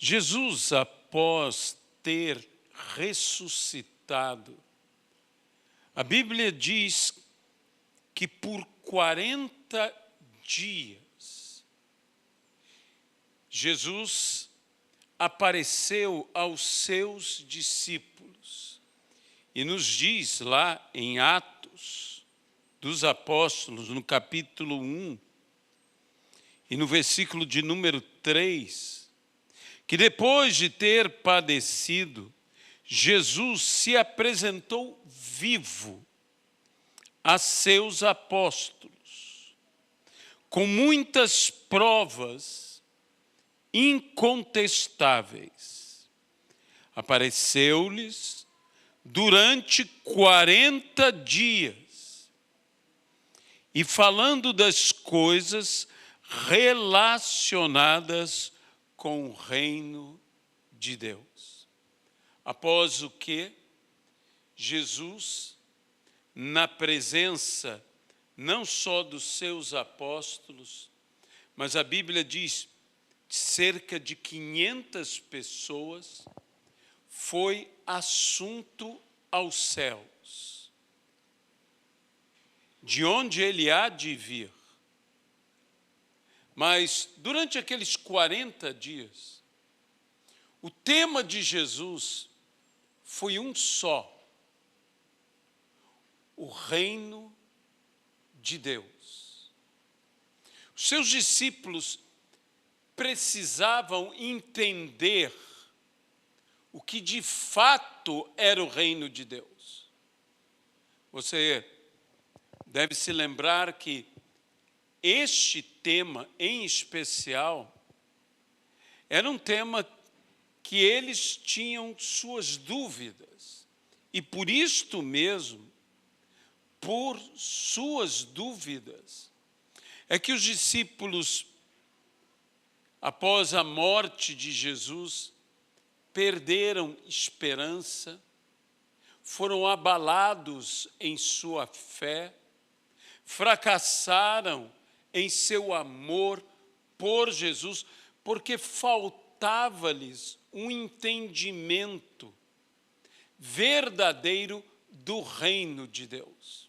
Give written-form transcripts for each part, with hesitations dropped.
Jesus, após ter ressuscitado, a Bíblia diz que por 40 dias, Jesus apareceu aos seus discípulos. E nos diz lá em Atos dos Apóstolos, no capítulo 1, e no versículo de número 3, que depois de ter padecido, Jesus se apresentou vivo a seus apóstolos, com muitas provas incontestáveis. Apareceu-lhes durante 40 dias, e falando das coisas relacionadas com o reino de Deus. Após o que? Jesus, na presença não só dos seus apóstolos, mas a Bíblia diz cerca de 500 pessoas, foi assunto aos céus, de onde ele há de vir. Mas durante aqueles 40 dias, o tema de Jesus foi um só: o reino de Deus. Os seus discípulos precisavam entender o que de fato era o reino de Deus. Você deve se lembrar que este tema em especial era um tema que eles tinham suas dúvidas, e por isto mesmo, por suas dúvidas, é que os discípulos, após a morte de Jesus, perderam esperança, foram abalados em sua fé, fracassaram em seu amor por Jesus, porque faltava-lhes um entendimento verdadeiro do reino de Deus.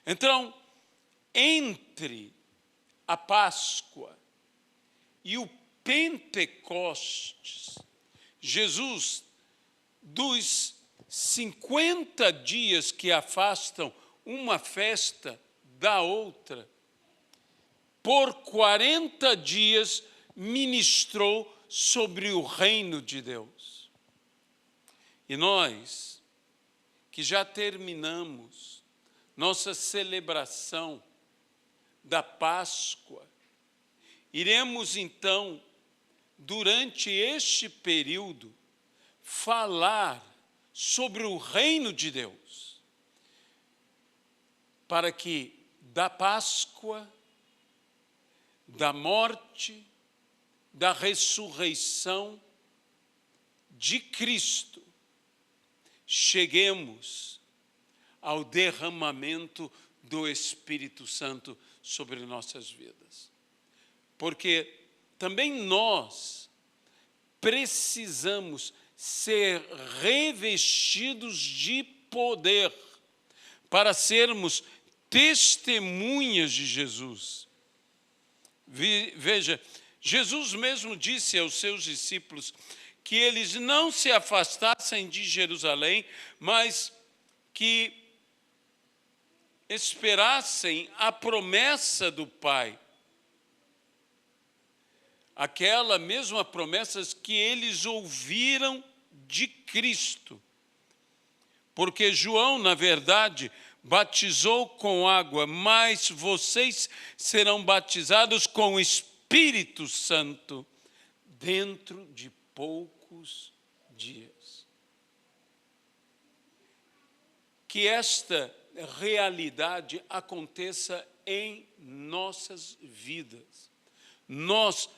Então, entre a Páscoa e o Pentecostes, Jesus, dos 50 dias que afastam uma festa da outra, por 40 dias ministrou sobre o reino de Deus. E nós, que já terminamos nossa celebração da Páscoa, iremos então, durante este período, falar sobre o reino de Deus, para que da Páscoa, da morte, da ressurreição de Cristo, cheguemos ao derramamento do Espírito Santo sobre nossas vidas. Porque também nós precisamos ser revestidos de poder para sermos testemunhas de Jesus. Veja, Jesus mesmo disse aos seus discípulos que eles não se afastassem de Jerusalém, mas que esperassem a promessa do Pai. Aquela mesma promessa que eles ouviram de Cristo. Porque João, na verdade, batizou com água, mas vocês serão batizados com o Espírito Santo dentro de poucos dias. Que esta realidade aconteça em nossas vidas. Nós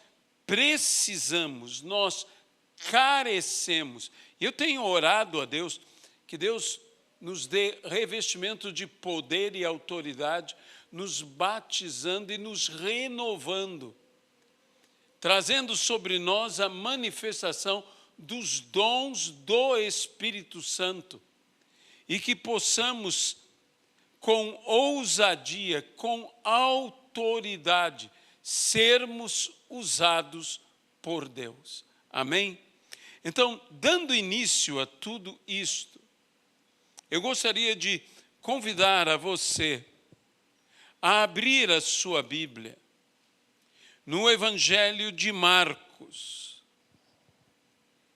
precisamos, nós carecemos. Eu tenho orado a Deus, que Deus nos dê revestimento de poder e autoridade, nos batizando e nos renovando, trazendo sobre nós a manifestação dos dons do Espírito Santo, e que possamos, com ousadia, com autoridade, sermos usados por Deus. Amém? Então, dando início a tudo isto, eu gostaria de convidar a você a abrir a sua Bíblia no Evangelho de Marcos.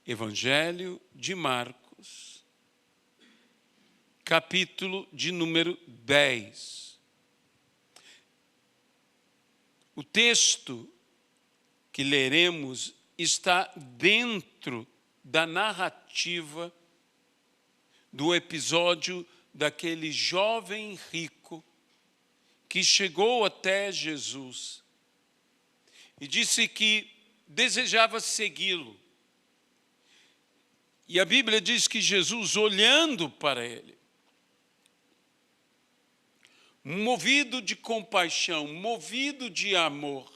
Evangelho de Marcos, capítulo de número 10. O texto que leremos está dentro da narrativa do episódio daquele jovem rico que chegou até Jesus e disse que desejava segui-lo. E a Bíblia diz que Jesus, olhando para ele, movido de compaixão, movido de amor,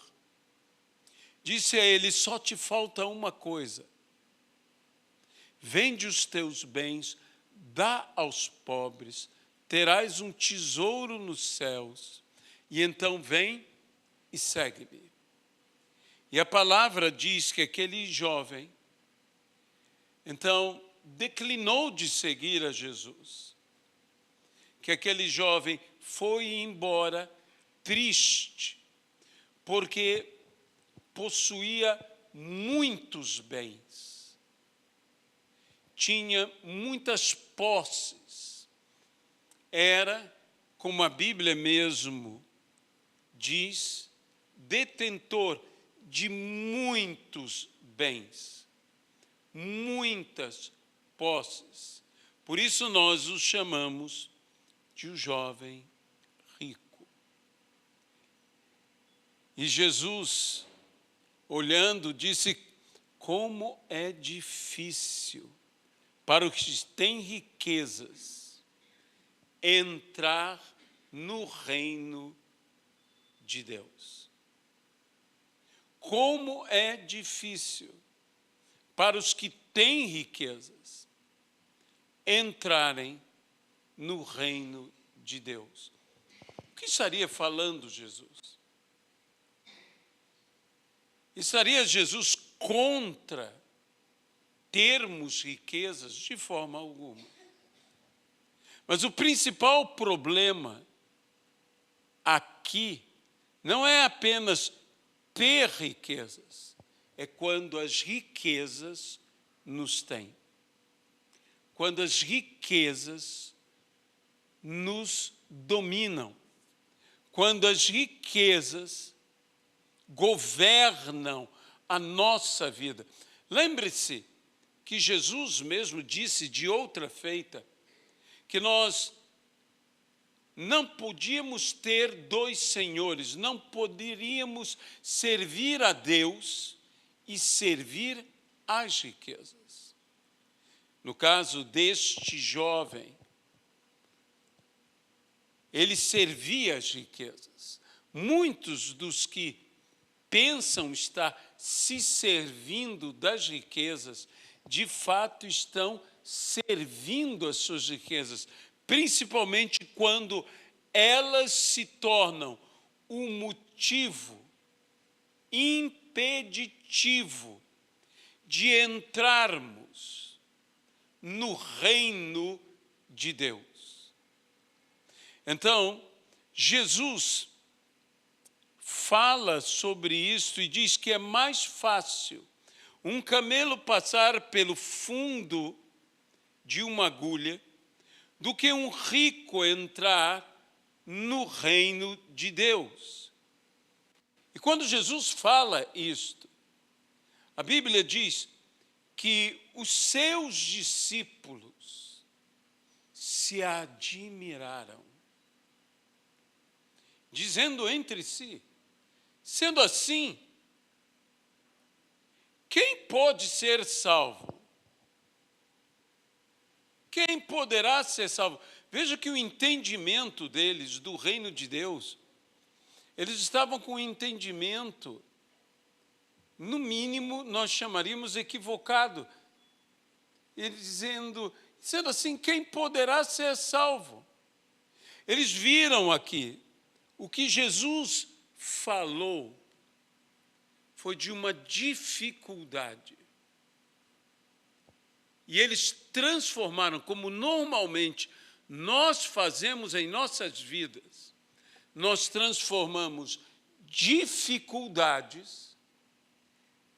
disse a ele: só te falta uma coisa. Vende os teus bens, dá aos pobres, terás um tesouro nos céus, e então vem e segue-me. E a palavra diz que aquele jovem, então, declinou de seguir a Jesus. Que aquele jovem foi embora triste, porque possuía muitos bens. Tinha muitas posses. Era, como a Bíblia mesmo diz, detentor de muitos bens, muitas posses. Por isso nós o chamamos de um jovem rico. E Jesus, olhando, disse: como é difícil para os que têm riquezas entrar no reino de Deus. Como é difícil para os que têm riquezas entrarem no reino de Deus. O que estaria falando Jesus? Estaria Jesus contra termos riquezas? De forma alguma. Mas o principal problema aqui não é apenas ter riquezas, é quando as riquezas nos têm. Quando as riquezas nos dominam. Quando as riquezas governam a nossa vida. Lembre-se que Jesus mesmo disse de outra feita que nós não podíamos ter dois senhores, não poderíamos servir a Deus e servir às riquezas. No caso deste jovem, ele servia às riquezas. Muitos dos que pensam estar se servindo das riquezas, de fato estão servindo as suas riquezas, principalmente quando elas se tornam um motivo impeditivo de entrarmos no reino de Deus. Então, Jesus fala sobre isso e diz que é mais fácil um camelo passar pelo fundo de uma agulha do que um rico entrar no reino de Deus. E quando Jesus fala isto, a Bíblia diz que os seus discípulos se admiraram, dizendo entre si: sendo assim, quem pode ser salvo? Quem poderá ser salvo? Veja que o entendimento deles do reino de Deus, eles estavam com o entendimento no mínimo, nós chamaríamos equivocado. Ele dizendo assim, quem poderá ser salvo? Eles viram aqui, o que Jesus falou foi de uma dificuldade. E eles transformaram, como normalmente nós fazemos em nossas vidas, nós transformamos dificuldades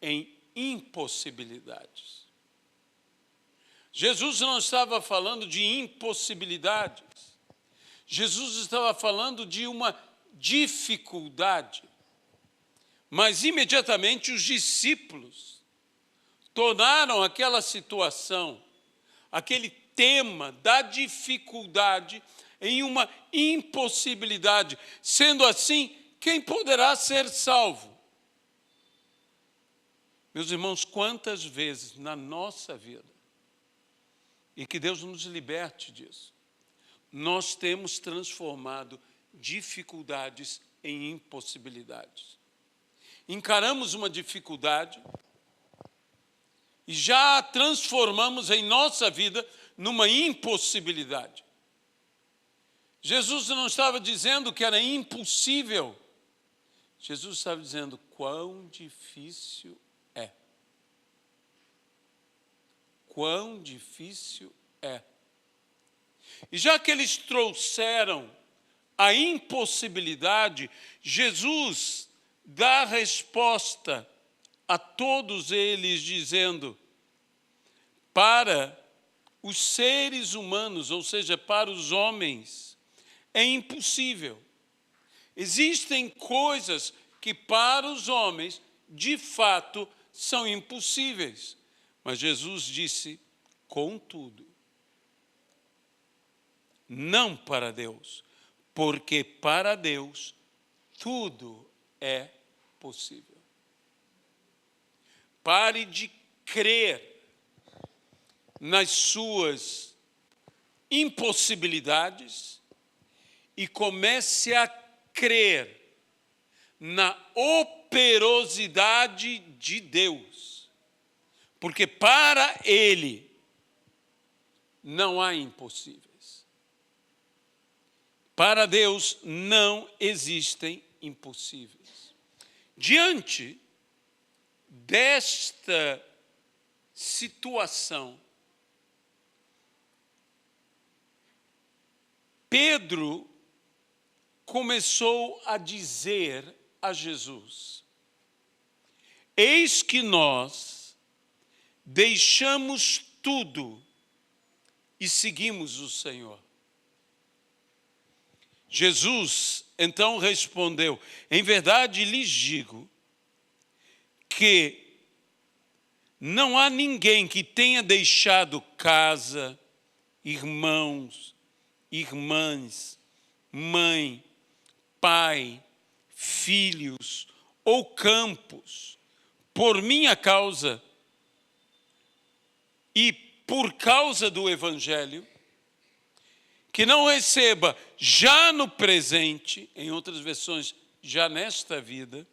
em impossibilidades. Jesus não estava falando de impossibilidades. Jesus estava falando de uma dificuldade. Mas imediatamente os discípulos tornaram aquela situação, aquele tema da dificuldade em uma impossibilidade. Sendo assim, quem poderá ser salvo? Meus irmãos, quantas vezes na nossa vida, e que Deus nos liberte disso, nós temos transformado dificuldades em impossibilidades. Encaramos uma dificuldade e já a transformamos em nossa vida numa impossibilidade. Jesus não estava dizendo que era impossível. Jesus estava dizendo quão difícil é. Quão difícil é. E já que eles trouxeram a impossibilidade, Jesus dá resposta a todos eles dizendo, para os seres humanos, ou seja, para os homens, é impossível. Existem coisas que para os homens, de fato, são impossíveis. Mas Jesus disse, contudo, não para Deus, porque para Deus tudo é possível. Pare de crer nas suas impossibilidades e comece a crer na operosidade de Deus. Porque para Ele não há impossíveis. Para Deus não existem impossíveis. Diante desta situação, Pedro começou a dizer a Jesus, eis que nós deixamos tudo e seguimos o Senhor. Jesus então respondeu, em verdade lhes digo que não há ninguém que tenha deixado casa, irmãos, irmãs, mãe, pai, filhos ou campos, por minha causa e por causa do Evangelho, que não receba já no presente, em outras versões, já nesta vida,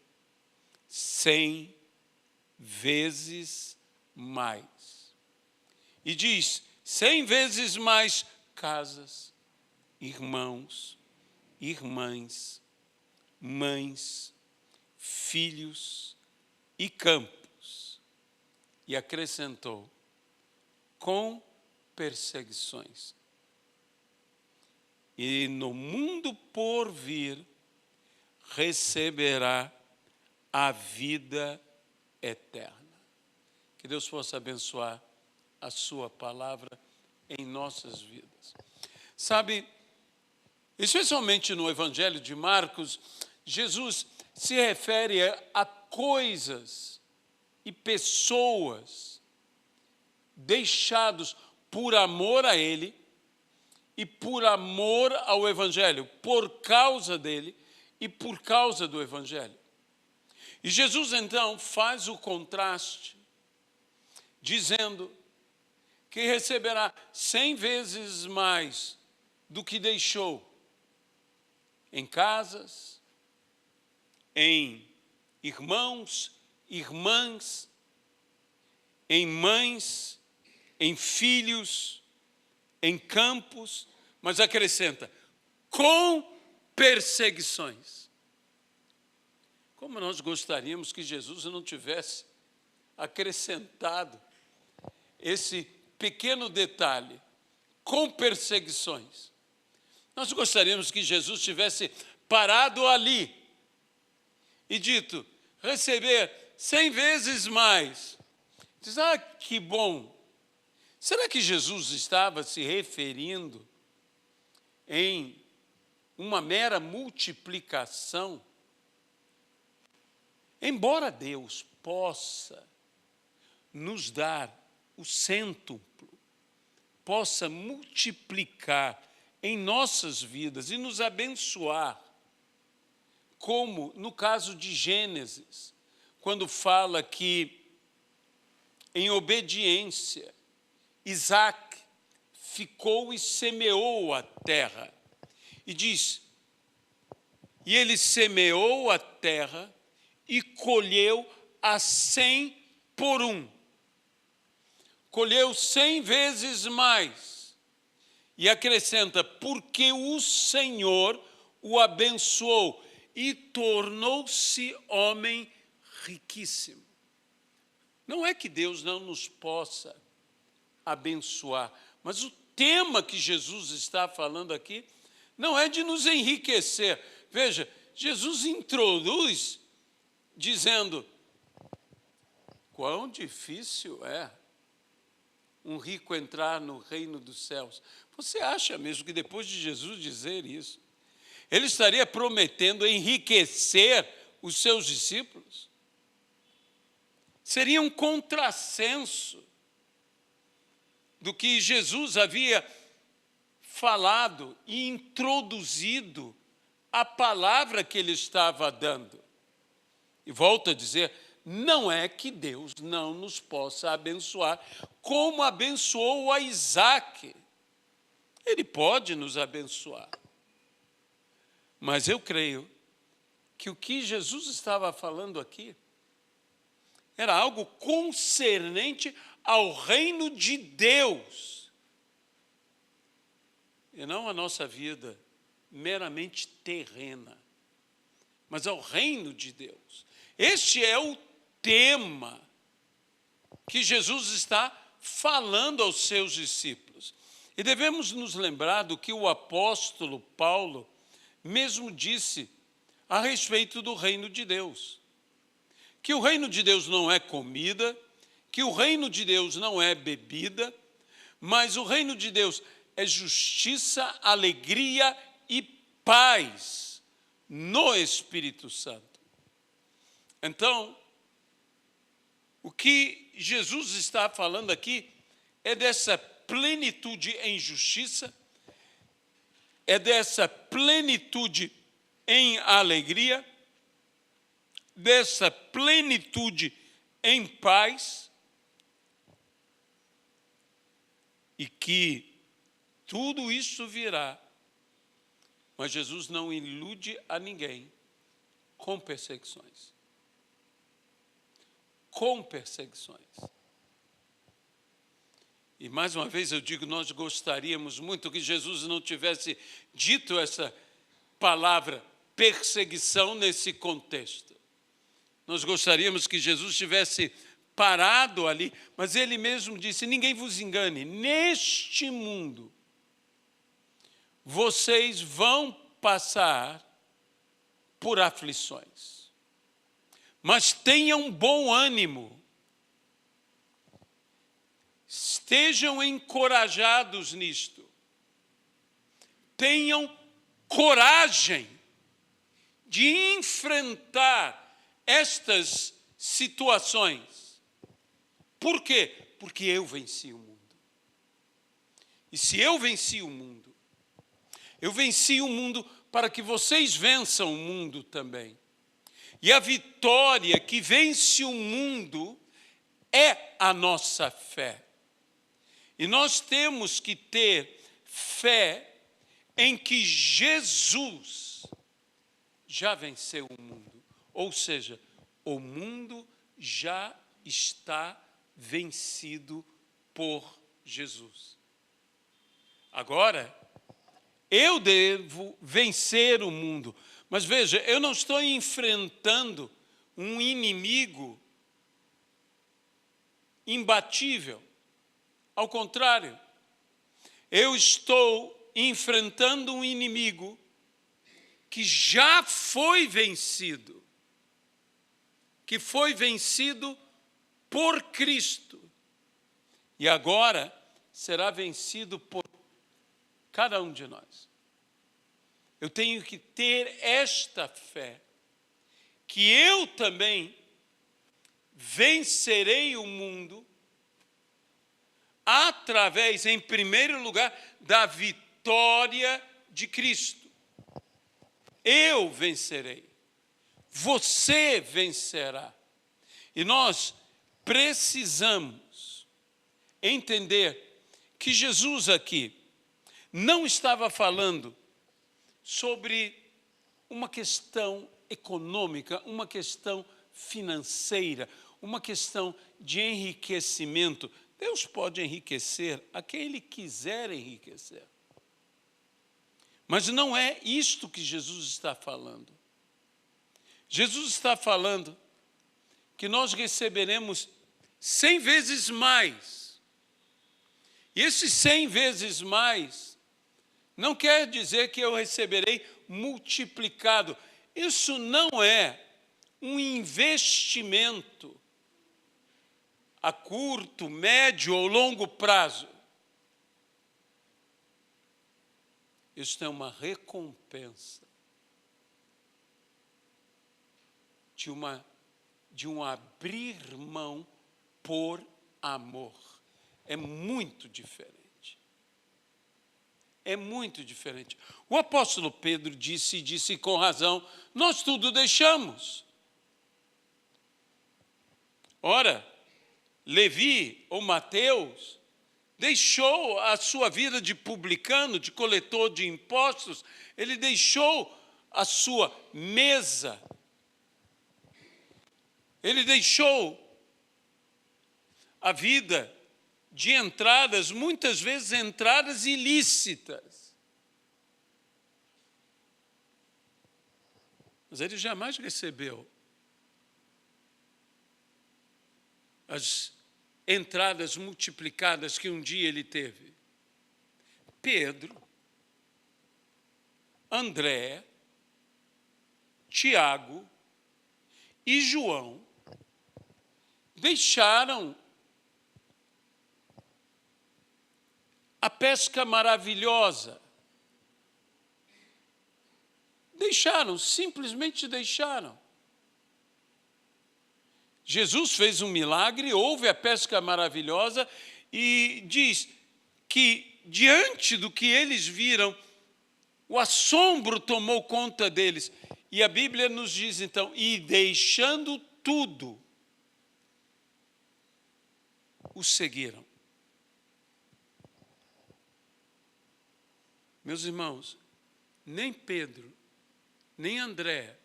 100 vezes mais. E diz, 100 vezes mais casas, irmãos, irmãs, mães, filhos e campos. E acrescentou, com perseguições. E no mundo por vir receberá a vida eterna. Que Deus possa abençoar a sua palavra em nossas vidas. Sabe, especialmente no Evangelho de Marcos, Jesus se refere a coisas e pessoas deixados por amor a Ele e por amor ao Evangelho, por causa dele e por causa do Evangelho. E Jesus então faz o contraste, dizendo que receberá 100 vezes mais do que deixou em casas, em irmãos, irmãs, em mães, em filhos, em campos, mas acrescenta, com perseguições. Como nós gostaríamos que Jesus não tivesse acrescentado esse pequeno detalhe, com perseguições. Nós gostaríamos que Jesus tivesse parado ali e dito, receber 100 vezes mais. Diz, que bom. Será que Jesus estava se referindo em uma mera multiplicação? Embora Deus possa nos dar o cêntuplo, possa multiplicar em nossas vidas e nos abençoar, como no caso de Gênesis, quando fala que, em obediência, Isaac ficou e semeou a terra. E diz, e ele semeou a terra e colheu a 100 por 1. Colheu 100 vezes mais. E acrescenta, porque o Senhor o abençoou e tornou-se homem riquíssimo. Não é que Deus não nos possa abençoar, mas o tema que Jesus está falando aqui não é de nos enriquecer. Veja, Jesus introduz dizendo, quão difícil é um rico entrar no reino dos céus. Você acha mesmo que depois de Jesus dizer isso, ele estaria prometendo enriquecer os seus discípulos? Seria um contrassenso do que Jesus havia falado e introduzido a palavra que ele estava dando. E volto a dizer, não é que Deus não nos possa abençoar, como abençoou a Isaac. Ele pode nos abençoar. Mas eu creio que o que Jesus estava falando aqui era algo concernente ao reino de Deus, e não a nossa vida meramente terrena, mas ao reino de Deus. Este é o tema que Jesus está falando aos seus discípulos. E devemos nos lembrar do que o apóstolo Paulo mesmo disse a respeito do reino de Deus. Que o reino de Deus não é comida, que o reino de Deus não é bebida, mas o reino de Deus é justiça, alegria e paz no Espírito Santo. Então, o que Jesus está falando aqui é dessa plenitude em justiça, é dessa plenitude em alegria, dessa plenitude em paz, e que tudo isso virá, mas Jesus não ilude a ninguém com perseguições. Com perseguições. E mais uma vez eu digo, nós gostaríamos muito que Jesus não tivesse dito essa palavra perseguição nesse contexto. Nós gostaríamos que Jesus tivesse parado ali, mas ele mesmo disse, ninguém vos engane, neste mundo vocês vão passar por aflições, mas tenham bom ânimo, estejam encorajados nisto, tenham coragem de enfrentar estas situações. Por quê? Porque eu venci o mundo. E se eu venci o mundo, eu venci o mundo para que vocês vençam o mundo também. E a vitória que vence o mundo é a nossa fé. E nós temos que ter fé em que Jesus já venceu o mundo. Ou seja, o mundo já está vencido por Jesus. Agora, eu devo vencer o mundo. Mas veja, eu não estou enfrentando um inimigo imbatível. Ao contrário, eu estou enfrentando um inimigo que já foi vencido, que foi vencido por Cristo, e agora será vencido por cada um de nós. Eu tenho que ter esta fé, que eu também vencerei o mundo através, em primeiro lugar, da vitória de Cristo. Eu vencerei. Você vencerá. E nós precisamos entender que Jesus aqui não estava falando sobre uma questão econômica, uma questão financeira, uma questão de enriquecimento. Deus pode enriquecer a quem Ele quiser enriquecer. Mas não é isto que Jesus está falando. Jesus está falando que nós receberemos 100 vezes mais. E esses 100 vezes mais não quer dizer que eu receberei multiplicado. Isso não é um investimento a curto, médio ou longo prazo. Isso é uma recompensa de um abrir mão por amor. É muito diferente. É muito diferente. O apóstolo Pedro disse com razão, nós tudo deixamos. Ora, Levi ou Mateus deixou a sua vida de publicano, de coletor de impostos, ele deixou a sua mesa, ele deixou a vida de entradas, muitas vezes entradas ilícitas. Mas ele jamais recebeu as entradas multiplicadas que um dia ele teve. Pedro, André, Tiago e João deixaram a pesca maravilhosa. Deixaram, simplesmente deixaram. Jesus fez um milagre, houve a pesca maravilhosa e diz que, diante do que eles viram, o assombro tomou conta deles. E a Bíblia nos diz, então, e deixando tudo, o seguiram. Meus irmãos, nem Pedro, nem André,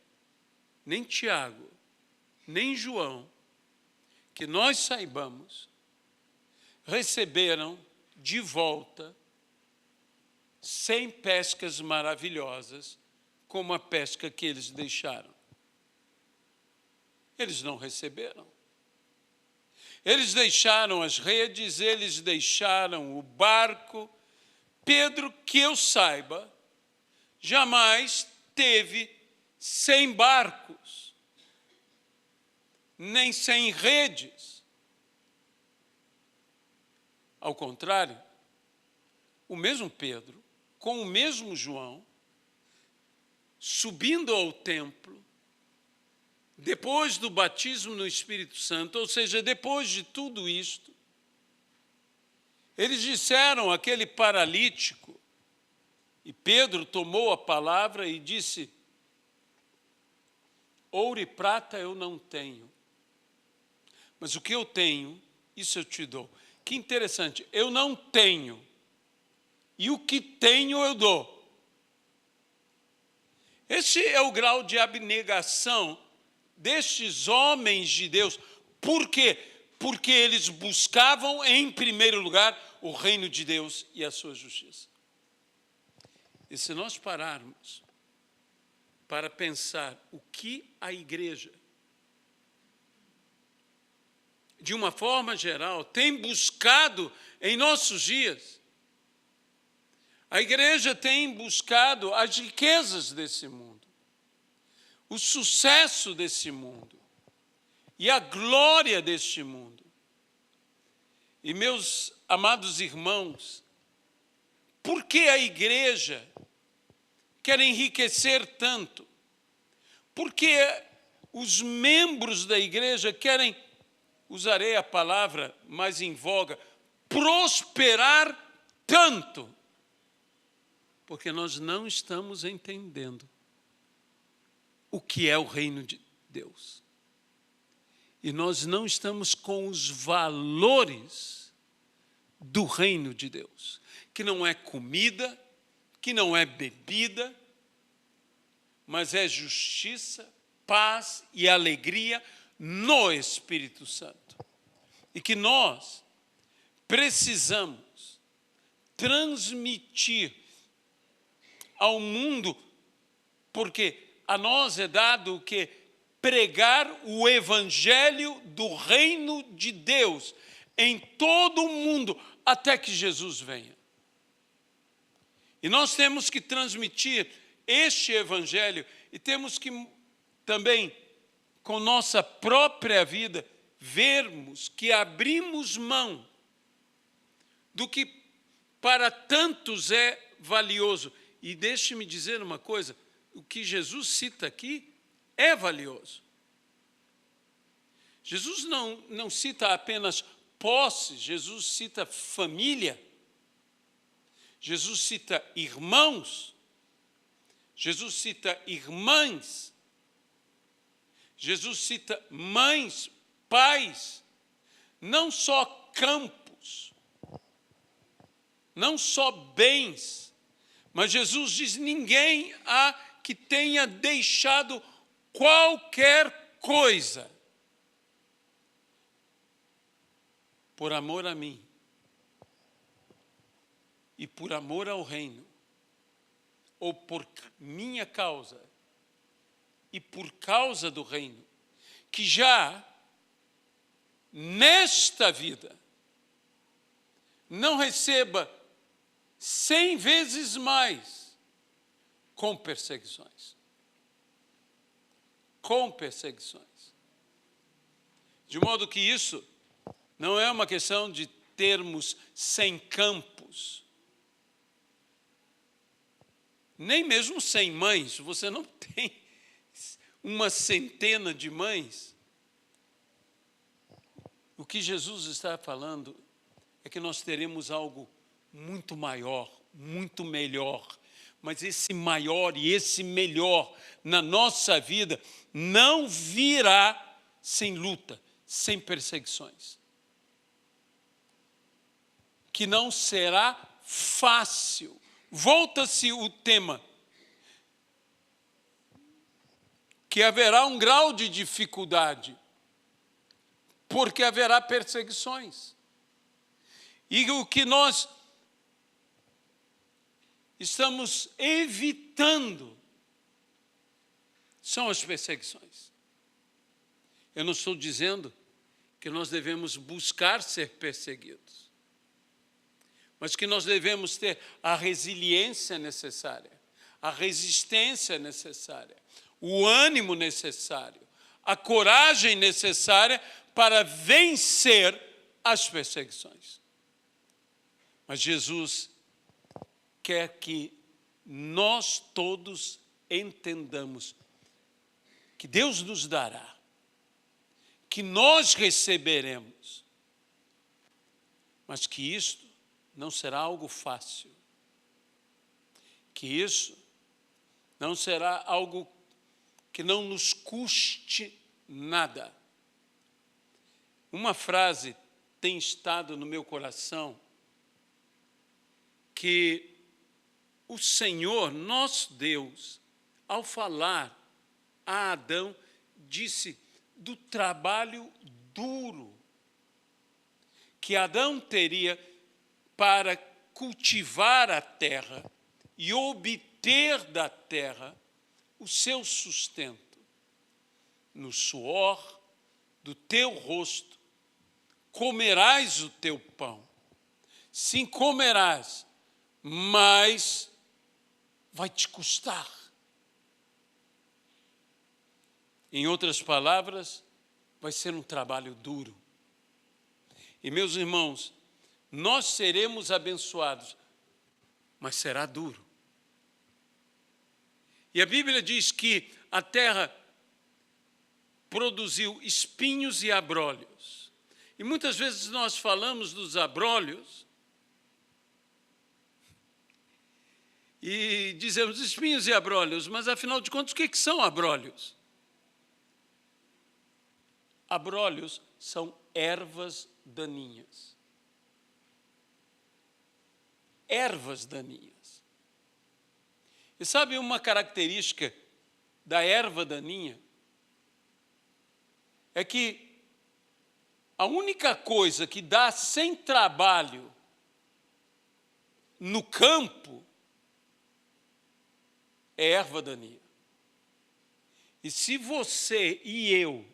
nem Tiago, nem João, que nós saibamos, receberam de volta 100 pescas maravilhosas, como a pesca que eles deixaram. Eles não receberam. Eles deixaram as redes, eles deixaram o barco. Pedro, que eu saiba, jamais teve 100 barcos, nem 100 redes. Ao contrário, o mesmo Pedro, com o mesmo João, subindo ao templo, depois do batismo no Espírito Santo, ou seja, depois de tudo isto, eles disseram àquele paralítico, e Pedro tomou a palavra e disse, ouro e prata eu não tenho, mas o que eu tenho, isso eu te dou. Que interessante, eu não tenho, e o que tenho eu dou. Esse é o grau de abnegação destes homens de Deus, Por quê? Porque eles buscavam, em primeiro lugar, o reino de Deus e a sua justiça. E se nós pararmos para pensar o que a igreja, de uma forma geral, tem buscado em nossos dias, a igreja tem buscado as riquezas desse mundo, o sucesso desse mundo e a glória deste mundo. E, meus amados irmãos, por que a igreja quer enriquecer tanto? Por que os membros da igreja querem, usarei a palavra mais em voga, prosperar tanto? Porque nós não estamos entendendo o que é o reino de Deus. E nós não estamos com os valores do reino de Deus, que não é comida, que não é bebida, mas é justiça, paz e alegria no Espírito Santo. E que nós precisamos transmitir ao mundo, porque a nós é dado o que? Pregar o evangelho do reino de Deus em todo o mundo, até que Jesus venha. E nós temos que transmitir este evangelho e temos que também, com nossa própria vida, vermos que abrimos mão do que para tantos é valioso. E deixe-me dizer uma coisa, o que Jesus cita aqui é valioso. Jesus não cita apenas posse, Jesus cita família, Jesus cita irmãos, Jesus cita irmãs, Jesus cita mães, pais, não só campos, não só bens, mas Jesus diz: ninguém há que tenha deixado qualquer coisa por amor a mim e por amor ao reino, ou por minha causa e por causa do reino, que já nesta vida não receba 100 vezes mais com perseguições. Com perseguições. De modo que isso não é uma questão de termos 100 campos, nem mesmo 100 mães. Você não tem uma centena de mães. O que Jesus está falando é que nós teremos algo muito maior, muito melhor. Mas esse maior e esse melhor na nossa vida não virá sem luta, sem perseguições. Que não será fácil. Volta-se o tema. Que haverá um grau de dificuldade, porque haverá perseguições. E o que nós estamos evitando são as perseguições. Eu não estou dizendo que nós devemos buscar ser perseguidos, mas que nós devemos ter a resiliência necessária, a resistência necessária, o ânimo necessário, a coragem necessária para vencer as perseguições. Mas Jesus quer que nós todos entendamos que Deus nos dará, que nós receberemos, mas que isto não será algo fácil, que isso não será algo que não nos custe nada. Uma frase tem estado no meu coração, que o Senhor, nosso Deus, ao falar a Adão, disse: do trabalho duro que Adão teria para cultivar a terra e obter da terra o seu sustento. No suor do teu rosto comerás o teu pão. Sim, comerás, mas vai te custar. Em outras palavras, vai ser um trabalho duro. E, meus irmãos, nós seremos abençoados, mas será duro. E a Bíblia diz que a terra produziu espinhos e abrolhos. E muitas vezes nós falamos dos abrolhos e dizemos espinhos e abrolhos, mas afinal de contas, o que são abrolhos? Abrolhos são ervas daninhas. Ervas daninhas. E sabe uma característica da erva daninha? É que a única coisa que dá sem trabalho no campo é erva daninha. E se você e eu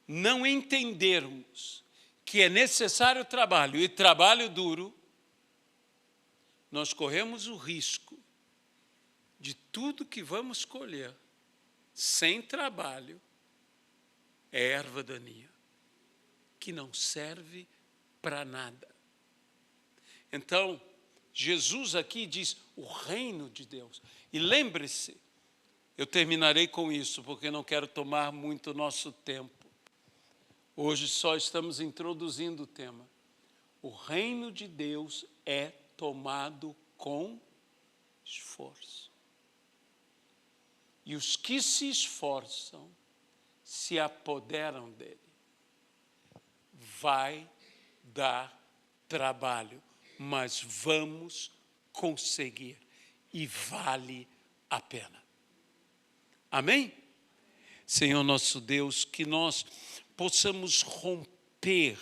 não entendermos que é necessário trabalho e trabalho duro, nós corremos o risco de tudo que vamos colher sem trabalho é erva daninha, que não serve para nada. Então, Jesus aqui diz o reino de Deus. E lembre-se, eu terminarei com isso, porque não quero tomar muito nosso tempo. Hoje só estamos introduzindo o tema. O reino de Deus é tomado com esforço. E os que se esforçam se apoderam dele. Vai dar trabalho, mas vamos conseguir e vale a pena. Amém? Senhor nosso Deus, que nós possamos romper